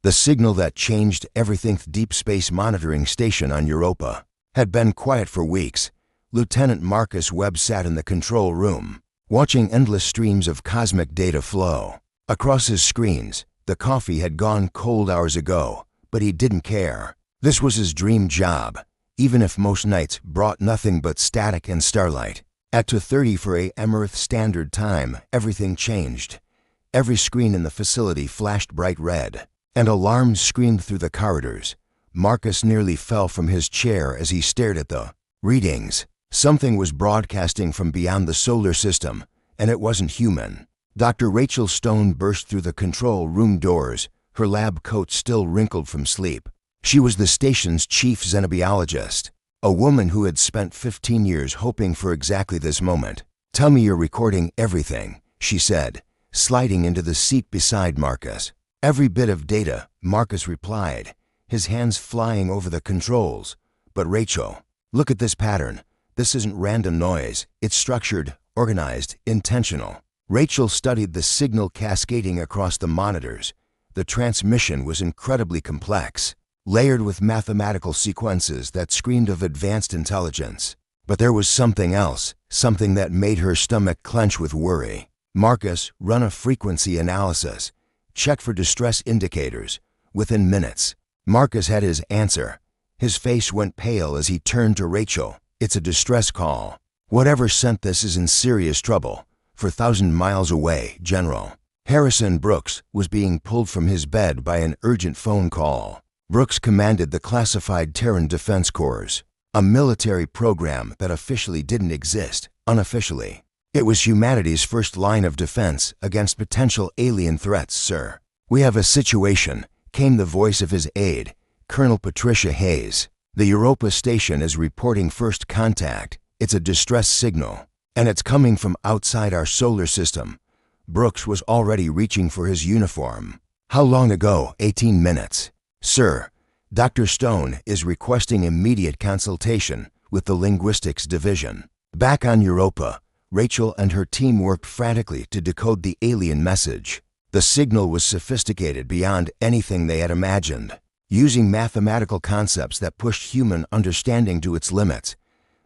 The signal that changed everything. The deep space monitoring station on Europa had been quiet for weeks. Lieutenant Marcus Webb sat in the control room, watching endless streams of cosmic data flow. Across his screens, the coffee had gone cold hours ago, but he didn't care. This was his dream job, even if most nights brought nothing but static and starlight. At 2:30 for a.m. Earth Standard Time, everything changed. Every screen in the facility flashed bright red, and alarms screamed through the corridors. Marcus nearly fell from his chair as he stared at the readings. Something was broadcasting from beyond the solar system, and it wasn't human. Dr. Rachel Stone burst through the control room doors, her lab coat still wrinkled from sleep. She was the station's chief xenobiologist, a woman who had spent 15 years hoping for exactly this moment. "Tell me you're recording everything," she said, sliding into the seat beside Marcus. "Every bit of data," Marcus replied, his hands flying over the controls. "But Rachel, look at this pattern. This isn't random noise. It's structured, organized, intentional." Rachel studied the signal cascading across the monitors. The transmission was incredibly complex, layered with mathematical sequences that screamed of advanced intelligence. But there was something else, something that made her stomach clench with worry. "Marcus, run a frequency analysis. Check for distress indicators." Within minutes, Marcus had his answer. His face went pale as he turned to Rachel. "It's a distress call. Whatever sent this is in serious trouble. 4,000 miles away, General." Harrison Brooks was being pulled from his bed by an urgent phone call. Brooks commanded the classified Terran Defense Corps, a military program that officially didn't exist. Unofficially, it was humanity's first line of defense against potential alien threats. "Sir, we have a situation," came the voice of his aide, Colonel Patricia Hayes. "The Europa station is reporting first contact. It's a distress signal, and it's coming from outside our solar system." Brooks was already reaching for his uniform. "How long ago?" 18 minutes. "Sir, Dr. Stone is requesting immediate consultation with the Linguistics Division." Back on Europa, Rachel and her team worked frantically to decode the alien message. The signal was sophisticated beyond anything they had imagined, using mathematical concepts that pushed human understanding to its limits.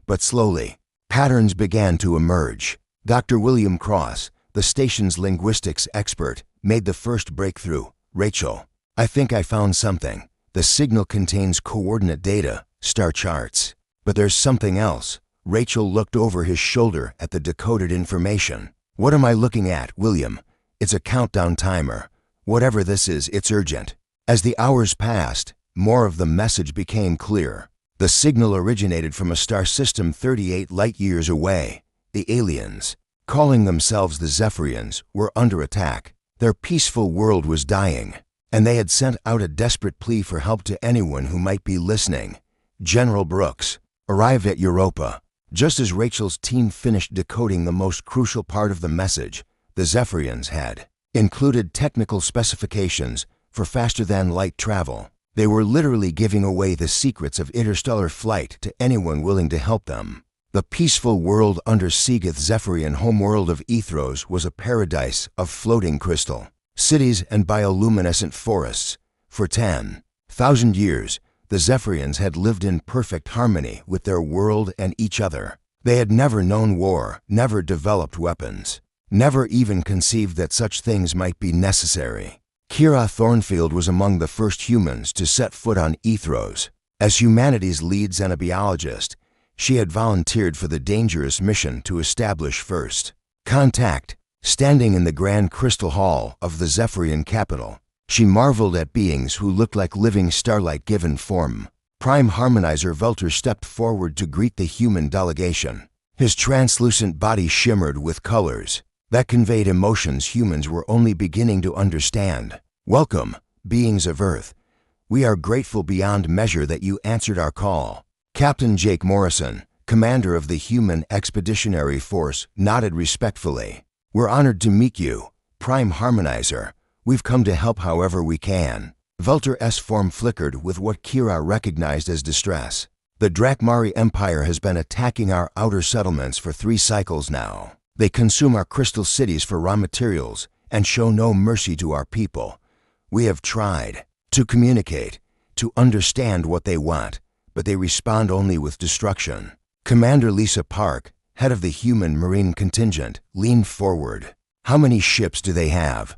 But slowly, patterns began to emerge. Dr. William Cross, the station's linguistics expert, made the first breakthrough. "Rachel, I think I found something. The signal contains coordinate data, star charts. But there's something else." Rachel looked over his shoulder at the decoded information. "What am I looking at, William?" "It's a countdown timer. Whatever this is, it's urgent." As the hours passed, more of the message became clear. The signal originated from a star system 38 light-years away. The aliens, calling themselves the Zephyrians, were under attack. Their peaceful world was dying, and they had sent out a desperate plea for help to anyone who might be listening. General Brooks arrived at Europa. Just as Rachel's team finished decoding the most crucial part of the message, the Zephyrians had included technical specifications for faster-than-light travel. They were literally giving away the secrets of interstellar flight to anyone willing to help them. The peaceful world under Seagath's Zephyrian homeworld of Ethros was a paradise of floating crystal, cities and bioluminescent forests. For 10,000 years, the Zephyrians had lived in perfect harmony with their world and each other. They had never known war, never developed weapons, never even conceived that such things might be necessary. Kira Thornfield was among the first humans to set foot on Ethros. As humanity's lead xenobiologist, she had volunteered for the dangerous mission to establish first contact. Standing in the grand crystal hall of the Zephyrian capital, she marveled at beings who looked like living starlight given form. Prime Harmonizer Velter stepped forward to greet the human delegation. His translucent body shimmered with colors that conveyed emotions humans were only beginning to understand. "Welcome, beings of Earth. We are grateful beyond measure that you answered our call." Captain Jake Morrison, commander of the Human Expeditionary Force, nodded respectfully. "We're honored to meet you, Prime Harmonizer. We've come to help however we can." Velter's form flickered with what Kira recognized as distress. "The Drakmari Empire has been attacking our outer settlements for 3 cycles now. They consume our crystal cities for raw materials and show no mercy to our people. We have tried to communicate, to understand what they want, but they respond only with destruction. Commander Lisa Park, head of the human Marine contingent, leaned forward. How many ships do they have?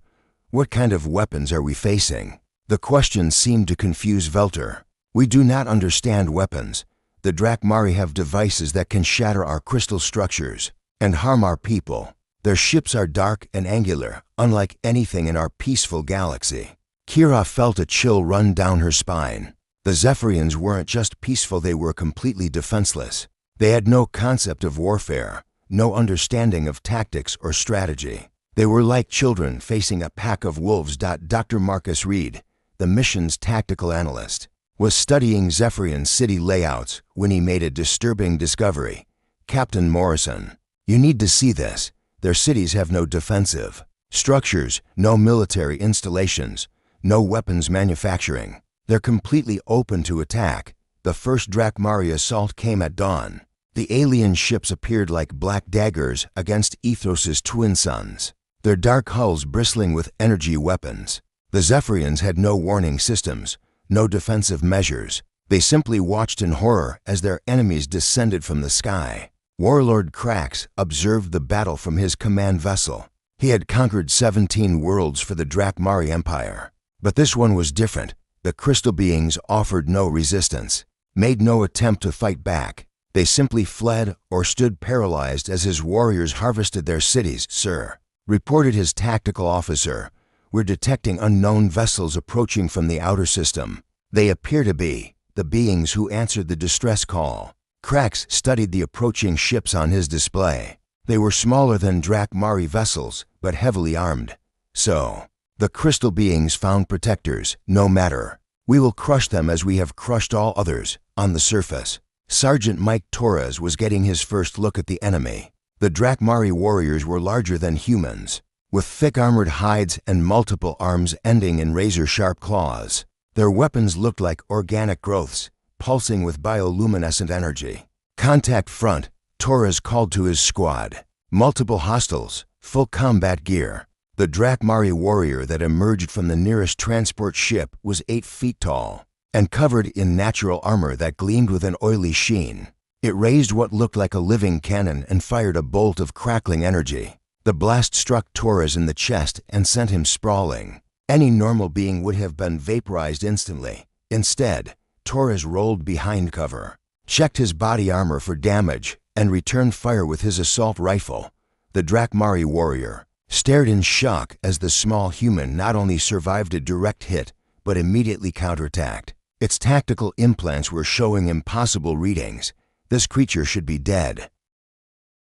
What kind of weapons are we facing? The question seemed to confuse Velter. We do not understand weapons. The Drakmari have devices that can shatter our crystal structures and harm our people. Their ships are dark and angular, unlike anything in our peaceful galaxy. Kira felt a chill run down her spine. The Zephyrians weren't just peaceful, they were completely defenseless. They had no concept of warfare, no understanding of tactics or strategy. They were like children facing a pack of wolves. Dr. Marcus Reed, the mission's tactical analyst, was studying Zephyrian city layouts when he made a disturbing discovery. Captain Morrison, you need to see this. Their cities have no defensive structures, no military installations, no weapons manufacturing. They're completely open to attack. The first Drakmari assault came at dawn. The alien ships appeared like black daggers against Ethos's twin suns, their dark hulls bristling with energy weapons. The Zephyrians had no warning systems, no defensive measures. They simply watched in horror as their enemies descended from the sky. Warlord Krax observed the battle from his command vessel. He had conquered 17 worlds for the Drakmari Empire. But this one was different. The crystal beings offered no resistance, made no attempt to fight back. They simply fled or stood paralyzed as his warriors harvested their cities. Sir, reported his tactical officer, we're detecting unknown vessels approaching from the outer system. They appear to be the beings who answered the distress call. Krax studied the approaching ships on his display. They were smaller than Drakmari vessels, but heavily armed. So, the crystal beings found protectors. No matter. We will crush them as we have crushed all others. On the surface, Sergeant Mike Torres was getting his first look at the enemy. The Drakmari warriors were larger than humans, with thick armored hides and multiple arms ending in razor-sharp claws. Their weapons looked like organic growths, pulsing with bioluminescent energy. Contact front, Torres called to his squad. Multiple hostiles, full combat gear. The Drakmari warrior that emerged from the nearest transport ship was 8 feet tall and covered in natural armor that gleamed with an oily sheen. It raised what looked like a living cannon and fired a bolt of crackling energy. The blast struck Torres in the chest and sent him sprawling. Any normal being would have been vaporized instantly. Instead, Torres rolled behind cover, checked his body armor for damage, and returned fire with his assault rifle. The Drakmari warrior stared in shock as the small human not only survived a direct hit, but immediately counterattacked. Its tactical implants were showing impossible readings. This creature should be dead.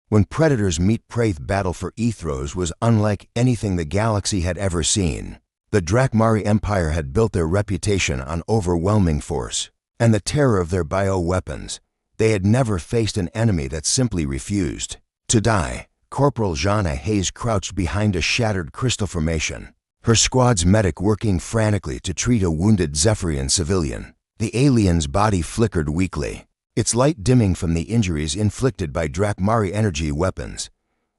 When predators meet prey, battle for Ethos was unlike anything the galaxy had ever seen. The Drakmari Empire had built their reputation on overwhelming force and the terror of their bioweapons. They had never faced an enemy that simply refused to die. Corporal Jana Hayes crouched behind a shattered crystal formation, her squad's medic working frantically to treat a wounded Zephyrian civilian. The alien's body flickered weakly, its light dimming from the injuries inflicted by Drakmari energy weapons.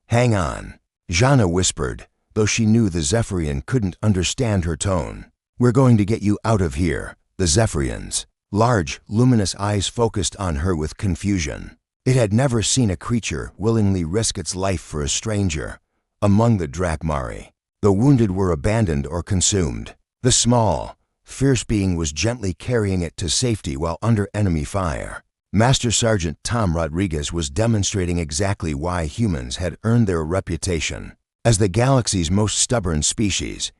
"Hang on," Jana whispered, though she knew the Zephyrian couldn't understand her tone. "We're going to get you out of here." The Zephyrian's large, luminous eyes focused on her with confusion. It had never seen a creature willingly risk its life for a stranger. Among the Drakmari, the wounded were abandoned or consumed. The small, fierce being was gently carrying it to safety while under enemy fire. Master Sergeant Tom Rodriguez was demonstrating exactly why humans had earned their reputation as the galaxy's most stubborn species.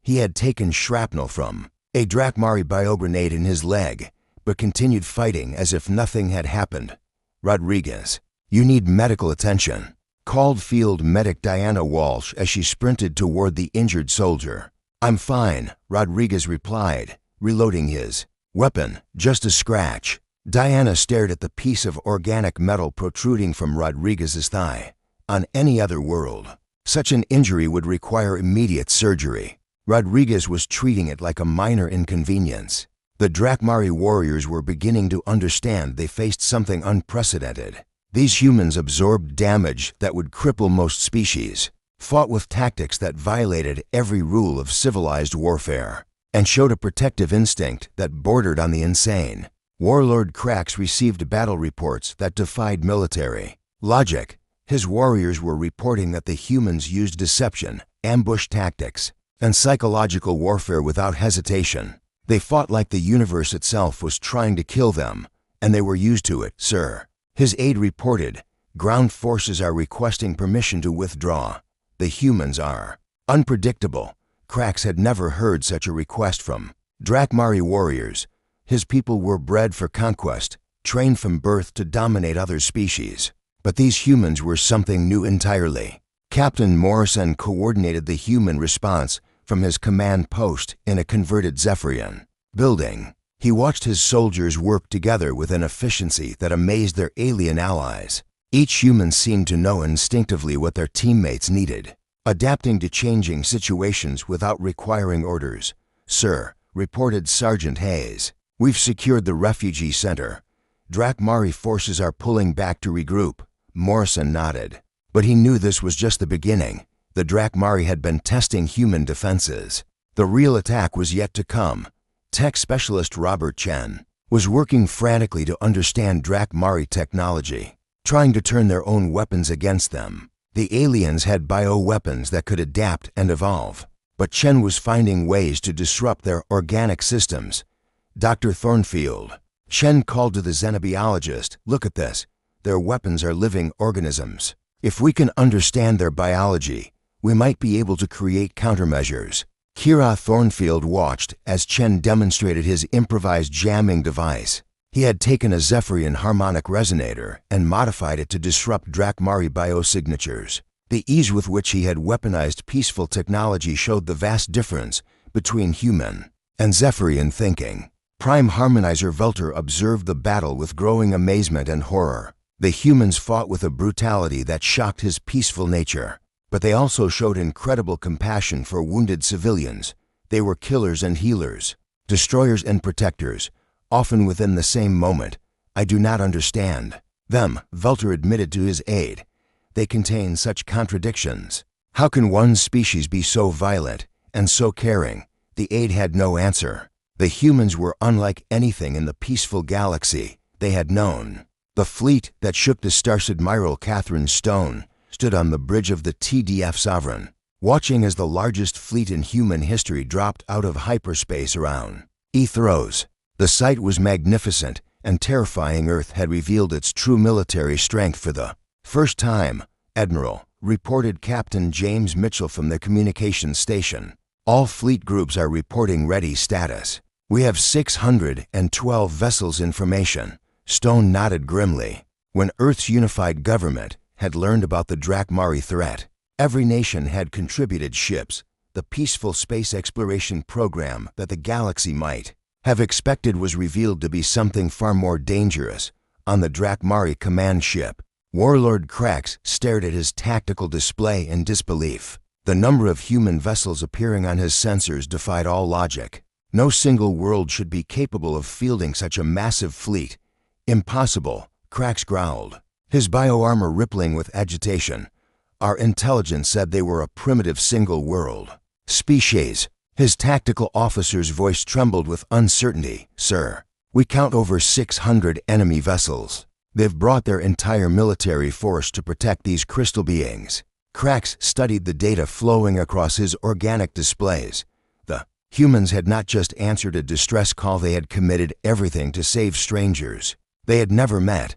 He had taken shrapnel from a Drakmari biogrenade in his leg, but continued fighting as if nothing had happened. "Rodriguez, you need medical attention," called Field Medic Diana Walsh as she sprinted toward the injured soldier. "I'm fine," Rodriguez replied, reloading his weapon. "Just a scratch." Diana stared at the piece of organic metal protruding from Rodriguez's thigh. On any other world, such an injury would require immediate surgery. Rodriguez was treating it like a minor inconvenience. The Drakmari warriors were beginning to understand they faced something unprecedented. These humans absorbed damage that would cripple most species, fought with tactics that violated every rule of civilized warfare. and showed a protective instinct that bordered on the insane. Warlord Krax received battle reports that defied military logic. His warriors were reporting that the humans used deception, ambush tactics, and psychological warfare without hesitation. They fought like the universe itself was trying to kill them, and they were used to it, sir. His aide reported, ground forces are requesting permission to withdraw. The humans are unpredictable. Krax had never heard such a request from Drakmari warriors. His people were bred for conquest, trained from birth to dominate other species. But these humans were something new entirely. Captain Morrison coordinated the human response from his command post in a converted Zephyrian building. He watched his soldiers work together with an efficiency that amazed their alien allies. Each human seemed to know instinctively what their teammates needed, adapting to changing situations without requiring orders. Sir, reported Sergeant Hayes, we've secured the refugee center. Drakmari forces are pulling back to regroup. Morrison nodded. But he knew this was just the beginning. The Drakmari had been testing human defenses. The real attack was yet to come. Tech specialist Robert Chen was working frantically to understand Drakmari technology, trying to turn their own weapons against them. The aliens had bioweapons that could adapt and evolve, but Chen was finding ways to disrupt their organic systems. Dr. Thornfield. Chen called to the xenobiologist, look at this. Their weapons are living organisms. If we can understand their biology, we might be able to create countermeasures. Kira Thornfield watched as Chen demonstrated his improvised jamming device. He had taken a Zephyrian harmonic resonator and modified it to disrupt Drakmari biosignatures. The ease with which he had weaponized peaceful technology showed the vast difference between human and Zephyrian thinking. Prime Harmonizer Velter observed the battle with growing amazement and horror. The humans fought with a brutality that shocked his peaceful nature, but they also showed incredible compassion for wounded civilians. They were killers and healers, destroyers and protectors, often within the same moment. I do not understand them, Velter admitted to his aide. They contain such contradictions. How can one species be so violent and so caring? The aide had no answer. The humans were unlike anything in the peaceful galaxy they had known. The fleet that shook the Star's Admiral Catherine Stone stood on the bridge of the TDF Sovereign, watching as the largest fleet in human history dropped out of hyperspace around Ethros. The sight was magnificent, and terrifying. Earth had revealed its true military strength for the first time. Admiral, reported Captain James Mitchell from the communications station. All fleet groups are reporting ready status. We have 612 vessels information. Stone nodded grimly. When Earth's unified government had learned about the Drakmari threat, every nation had contributed ships. The peaceful space exploration program that the galaxy might have expected was revealed to be something far more dangerous. On the Drakmari command ship, Warlord Krax stared at his tactical display in disbelief. The number of human vessels appearing on his sensors defied all logic. No single world should be capable of fielding such a massive fleet. Impossible, Krax growled, his bioarmor rippling with agitation. Our intelligence said they were a primitive single world species. His tactical officer's voice trembled with uncertainty. Sir, we count over 600 enemy vessels. They've brought their entire military force to protect these crystal beings. Krax studied the data flowing across his organic displays. The humans had not just answered a distress call, they had committed everything to save strangers they had never met.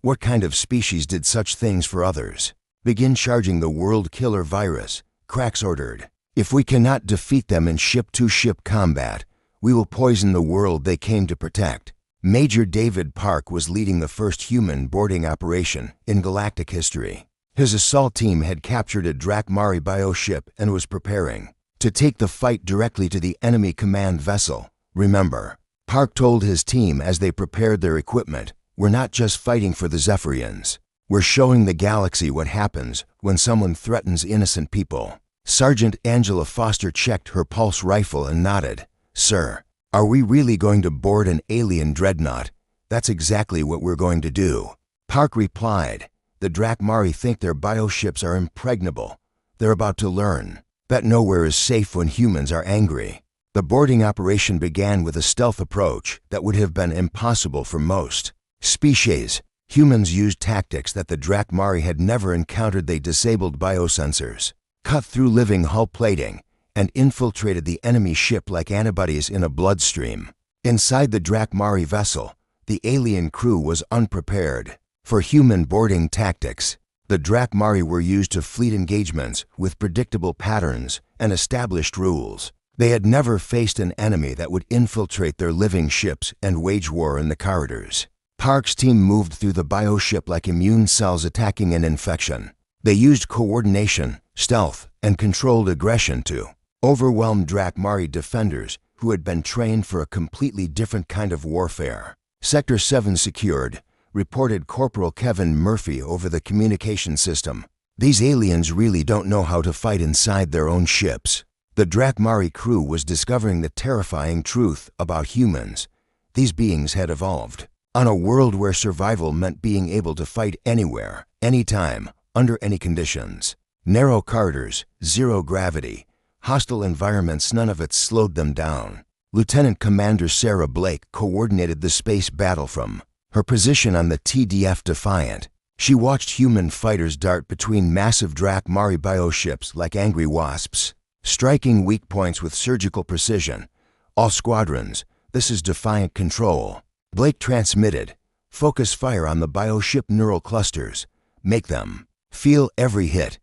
What kind of species did such things for others? Begin charging the world killer virus, Krax ordered. If we cannot defeat them in ship-to-ship combat, we will poison the world they came to protect. Major David Park was leading the first human boarding operation in galactic history. His assault team had captured a Drakmari bioship and was preparing to take the fight directly to the enemy command vessel. Remember, Park told his team as they prepared their equipment, we're not just fighting for the Zephyrians. We're showing the galaxy what happens when someone threatens innocent people. Sergeant Angela Foster checked her pulse rifle and nodded. Sir, are we really going to board an alien dreadnought? That's exactly what we're going to do. Park replied. The Drakmari think their bioships are impregnable. They're about to learn that nowhere is safe when humans are angry. The boarding operation began with a stealth approach that would have been impossible for most species. Humans used tactics that the Drakmari had never encountered. They disabled biosensors, cut through living hull plating, and infiltrated the enemy ship like antibodies in a bloodstream. Inside the Drakmari vessel, the alien crew was unprepared for human boarding tactics. The Drakmari were used to fleet engagements with predictable patterns and established rules. They had never faced an enemy that would infiltrate their living ships and wage war in the corridors. Park's team moved through the bioship like immune cells attacking an infection. They used coordination, stealth, and controlled aggression to overwhelm Drakmari defenders who had been trained for a completely different kind of warfare. Sector 7 secured, reported Corporal Kevin Murphy over the communication system. These aliens really don't know how to fight inside their own ships. The Drakmari crew was discovering the terrifying truth about humans. These beings had evolved on a world where survival meant being able to fight anywhere, anytime, under any conditions. Narrow corridors, zero gravity, hostile environments, none of it slowed them down. Lieutenant Commander Sarah Blake coordinated the space battle from her position on the TDF Defiant. She watched human fighters dart between massive Drakmari bioships like angry wasps, striking weak points with surgical precision. All squadrons, this is Defiant Control. Blake transmitted, focus fire on the bioship neural clusters. Make them feel every hit.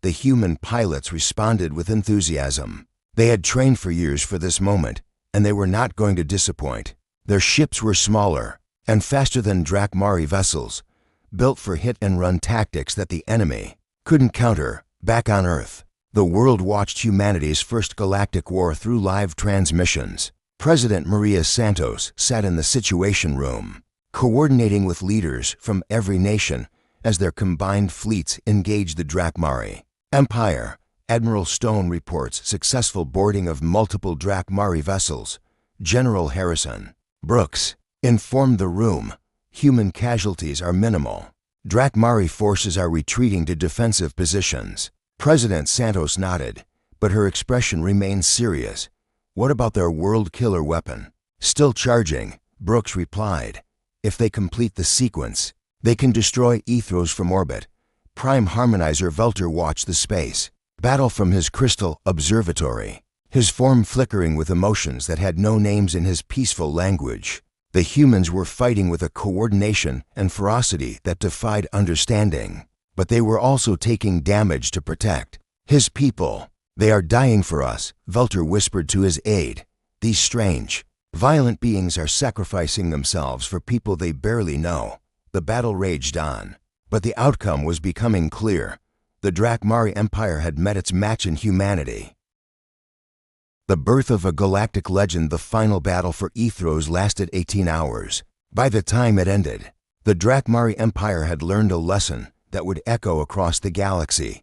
The human pilots responded with enthusiasm. They had trained for years for this moment, and they were not going to disappoint. Their ships were smaller and faster than Drakmari vessels, built for hit-and-run tactics that the enemy couldn't counter. Back on Earth, the world watched humanity's first galactic war through live transmissions. President Maria Santos sat in the Situation Room, coordinating with leaders from every nation as their combined fleets engaged the Drakmari Empire. Admiral Stone reports successful boarding of multiple Drakmari vessels. General Harrison Brooks informed the room, human casualties are minimal. Drakmari forces are retreating to defensive positions. President Santos nodded, but her expression remained serious. What about their world killer weapon? Still charging, Brooks replied. If they complete the sequence, they can destroy Ethros from orbit. Prime Harmonizer Velter watched the space battle from his crystal observatory, his form flickering with emotions that had no names in his peaceful language. The humans were fighting with a coordination and ferocity that defied understanding, but they were also taking damage to protect his people. They are dying for us, Velter whispered to his aide. These strange, violent beings are sacrificing themselves for people they barely know. The battle raged on, but the outcome was becoming clear. The Drakmari Empire had met its match in humanity. The birth of a galactic legend. The final battle for Ethros lasted 18 hours. By the time it ended, the Drakmari Empire had learned a lesson that would echo across the galaxy.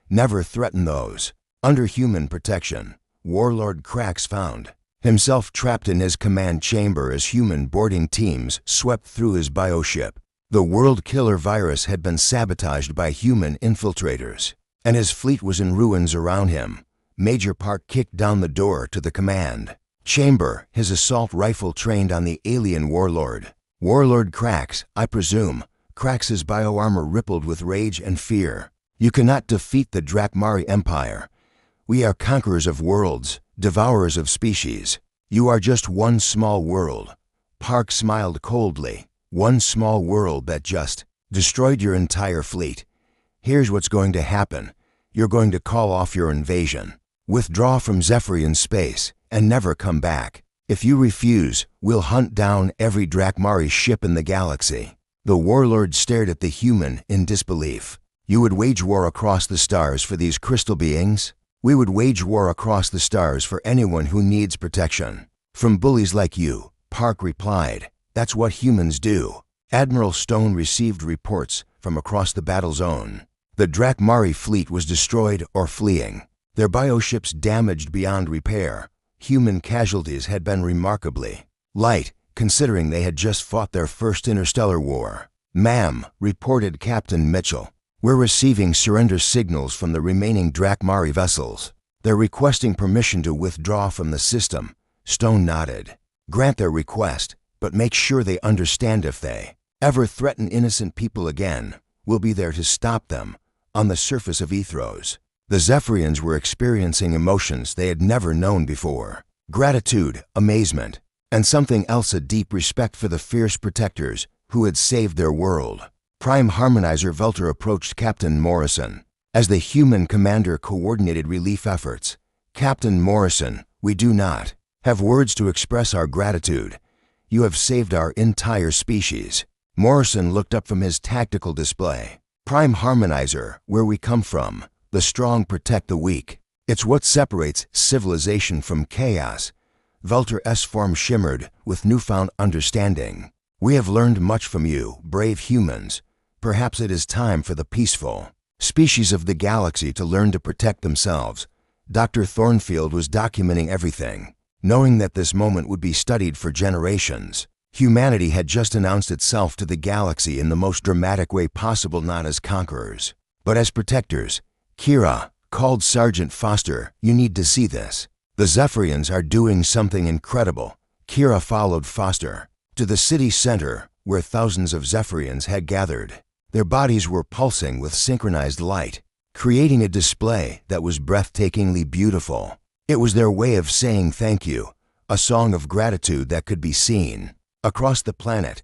Never threaten those under human protection. Warlord Krax found himself trapped in his command chamber as human boarding teams swept through his bioship. The world killer virus had been sabotaged by human infiltrators, and his fleet was in ruins around him. Major Park kicked down the door to the command chamber, his assault rifle trained on the alien warlord. Warlord Krax, I presume. Krax's bioarmor rippled with rage and fear. You cannot defeat the Drakmari Empire. We are conquerors of worlds, devourers of species. You are just one small world. Park smiled coldly. One small world that just destroyed your entire fleet. Here's what's going to happen. You're going to call off your invasion, withdraw from Zephyrian space, and never come back. If you refuse, we'll hunt down every Drakmari ship in the galaxy. The warlord stared at the human in disbelief. You would wage war across the stars for these crystal beings? We would wage war across the stars for anyone who needs protection. From bullies like you, Park replied. That's what humans do. Admiral Stone received reports from across the battle zone. The Drakmari fleet was destroyed or fleeing, their bioships damaged beyond repair. Human casualties had been remarkably light, considering they had just fought their first interstellar war. Ma'am, reported Captain Mitchell, we're receiving surrender signals from the remaining Drakmari vessels. They're requesting permission to withdraw from the system. Stone nodded. Grant their request, but make sure they understand if they ever threaten innocent people again, we'll be there to stop them. On the surface of Ethros, the Zephyrians were experiencing emotions they had never known before. Gratitude, amazement, and something else, a deep respect for the fierce protectors who had saved their world. Prime Harmonizer Velter approached Captain Morrison. As the human commander coordinated relief efforts, Captain Morrison, we do not have words to express our gratitude. You have saved our entire species. Morrison looked up from his tactical display. Prime Harmonizer, where we come from, the strong protect the weak. It's what separates civilization from chaos. Velter's form shimmered with newfound understanding. We have learned much from you, brave humans. Perhaps it is time for the peaceful species of the galaxy to learn to protect themselves. Dr. Thornfield was documenting everything, knowing that this moment would be studied for generations. Humanity had just announced itself to the galaxy in the most dramatic way possible, not as conquerors, but as protectors. Kira called Sergeant Foster, you need to see this. The Zephyrians are doing something incredible. Kira followed Foster to the city center where thousands of Zephyrians had gathered. Their bodies were pulsing with synchronized light, creating a display that was breathtakingly beautiful. It was their way of saying thank you, a song of gratitude that could be seen across the planet.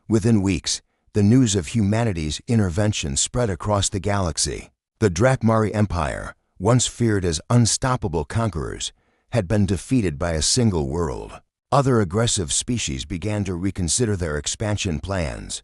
Within weeks, the news of humanity's intervention spread across the galaxy. The Drakmari Empire, once feared as unstoppable conquerors, had been defeated by a single world. Other aggressive species began to reconsider their expansion plans.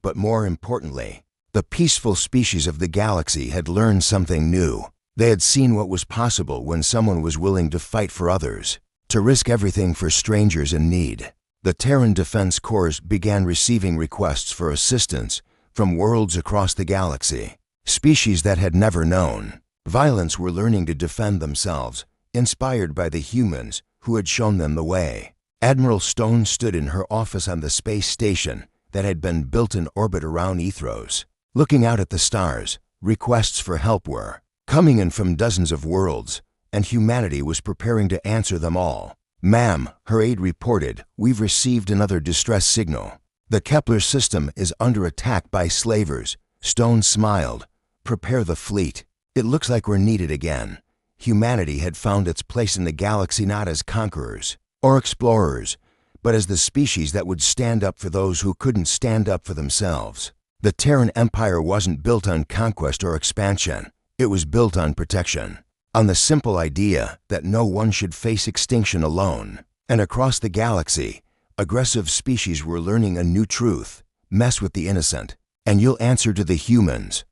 But more importantly, the peaceful species of the galaxy had learned something new. They had seen what was possible when someone was willing to fight for others, to risk everything for strangers in need. The Terran Defense Corps began receiving requests for assistance from worlds across the galaxy. Species that had never known violence were learning to defend themselves, inspired by the humans who had shown them the way. Admiral Stone stood in her office on the space station that had been built in orbit around Ethros. Looking out at the stars, requests for help were coming in from dozens of worlds, and humanity was preparing to answer them all. Ma'am, her aide reported, we've received another distress signal. The Kepler system is under attack by slavers. Stone smiled. Prepare the fleet. It looks like we're needed again. Humanity had found its place in the galaxy not as conquerors or explorers, but as the species that would stand up for those who couldn't stand up for themselves. The Terran Empire wasn't built on conquest or expansion. It was built on protection, on the simple idea that no one should face extinction alone. And across the galaxy, aggressive species were learning a new truth. Mess with the innocent, and you'll answer to the humans.